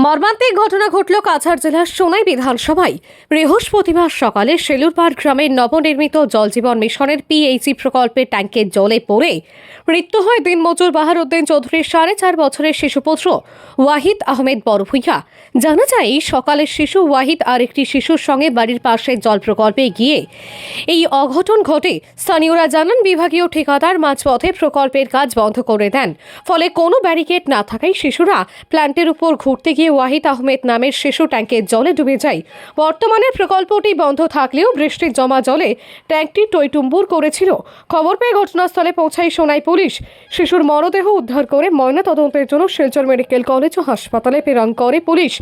মর্মান্তিক ঘটনা ঘটল কাছাড় জেলার সোনাই বিধানসভায় বৃহস্পতিবার সকালে শেলুরপাড় গ্রামের নবনির্মিত জলজীবন মিশনের পিএইচি প্রকল্পের ট্যাঙ্কের জলে পড়ে মৃত্যু হয় দিনমজুর বাহারউদ্দিন চৌধুরীর 4.5 বছরের শিশুপুত্র ওয়াহিদ আহমেদ বড়ভূইয়া। জানা যায় সকালে শিশু ওয়াহিদ আর একটি শিশুর সঙ্গে বাড়ির পাশে জল প্রকল্পে গিয়ে এই অঘটন ঘটে। স্থানীয়রা জানান বিভাগীয় ঠিকাদার মাঝপথে প্রকল্পের কাজ বন্ধ করে দেন, ফলে কোনো ব্যারিকেড না থাকায় শিশুরা প্ল্যান্টের উপর ঘুরতে গিয়ে ওয়াহিদ আহমেদ নামের শিশু ট্যাঙ্কের জলে ডুবে যায়। বর্তমানে প্রকল্পটি বন্ধ থাকলেও বৃষ্টির জমা জলে ট্যাঙ্কটি টইটুম্বুর করেছিল। খবর পেয়ে ঘটনাস্থলে পৌঁছায় সোনাই পুলিশ। শিশুর মরদেহ উদ্ধার করে ময়নাতদন্তের জন্য শিলচর মেডিকেল কলেজ ও হাসপাতালে প্রেরণ করে পুলিশ।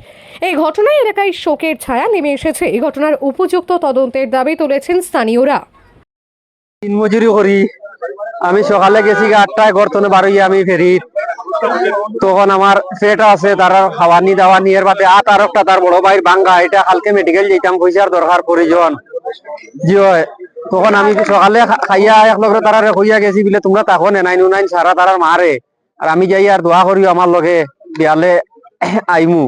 এই ঘটনায় এলাকায় শোকের ছায়া নেমে এসেছে। এই ঘটনার উপযুক্ত তদন্তের দাবি তুলেছেন স্থানীয়রা। দিনমজুরি করি, আমি সকালে গেছি 8টায়, গর্তনে বারোই আমি ফেরি। তখন আমার পেট আছে, তার খাওয়ানি দাওয়ানি এর বাদে আর একটা তার বড় ভাইয়ের ভাঙ্গা, এটা কালকে মেডিকেল যেতাম, পয়সার দরকার প্রয়োজন জি হয়। তখন আমি সকালে খাইয়া একলগে তারা হইয়া গেছি বলে তোমরা তখন এনাইন উনাইন সারা তারার মারে, আর আমি যাই আর দোয়া করিও আমার লগে বিয়ালে আইমু।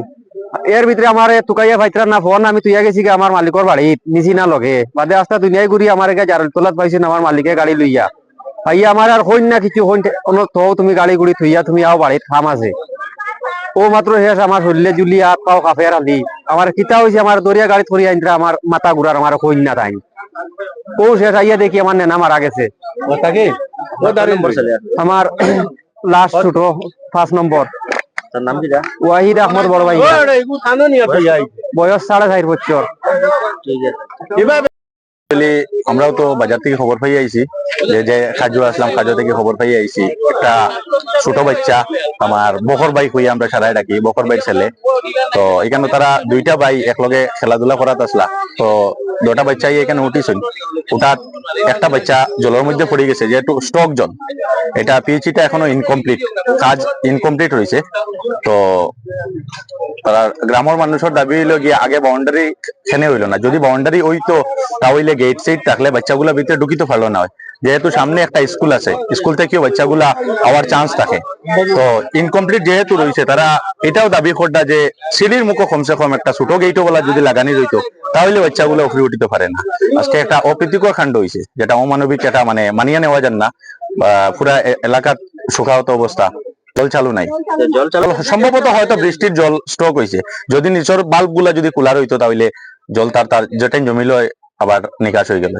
এর ভিতরে আমার তুকাইয়া ভাইতরা না ফোন আমি তুইয়া গেছি আমার মালিকর বাড়ি নিছি না লগে, বাদে আস্তা দুনিয়ায় ঘুরি আমার জারুল তোলাত পাইছি আমার মালিকে গাড়ি লইয়া ভাইয়া আমার আর হইন না কিছু হইন তো তুমি গাড়ি গুড়ি থইয়া তুমি আও বাড়িত খাম আছে। ও মাত্র শেষ আমার শরীরে জুলি হাত পাও কাফে রাঁধি আমার কিতা হয়েছে, আমার দরিয়া গাড়ি থরি আইন আমার মাথা ঘুরার আমার হইন না তাই। ও শেষ আইয়া দেখি আমার নেনা মারা গেছে। আমার লাস্ট ছোট 5 নম্বর ওয়াহিদ আহমদ বড় ভাই, বয়স 4.5 বছর। আমরাও তো বাজার থেকে খবর পাই আইছি যে খাজু আসলাম, খাজু থেকে খবর পাই আইছি একটা ছোট বাচ্চা আমার বকর ভাই হইয়া আমরা সারাই ডাকি, বকর ভাইয়ের ছেলে। তো এখানে তারা দুইটা ভাই একলগে খেলাধুলা করাত আসলা। তো দুটা বাচ্চা এখানে উঠিছেন, ওটার একটা বাচ্চা জলের মধ্যে পড়ে গেছে, যেহেতু স্টক জল, এটা পিএইচিটা এখনো ইনকমপ্লিট, কাজ ইনকমপ্লিট রয়েছে। তো তারা গ্রামের মানুষের দাবি হইলো গিয়ে আগে বাউন্ডারি খেনে হইলো না, যদি বাউন্ডারি হইতো তাহলে গেট সেট থাকলে বাচ্চাগুলা ভিতরে ঢুকিতে পারলো না, যেহেতু সামনে একটা স্কুল আছে, স্কুল থেকেও বাচ্চাগুলা আওয়ার চান্স থাকে। তো ইনকমপ্লিট যেহেতু রয়েছে, তারা এটাও দাবি করটা যে সিঁড়ির মুখো কমসে কম একটা ছোট গেটও বলা যদি লাগানি রইতো তাহলে বাচ্চাগুলো উপরে উঠিতে পারে না। আজকে একটা অপ্রীতিকর কাণ্ড হয়েছে, যেটা অমানবিক, এটা মানে মানিয়ে নেওয়া যান না। পুরা এলাকার শুকাহত অবস্থা, জল চালু নাই। সম্ভবত হয়তো বৃষ্টির জল স্টক হয়েছে, যদি নিচের বাল্ব গুলা যদি খোলা রইতো তাহলে জল তার যেটাই জমিল আবার নিকাশ হয়ে গেল।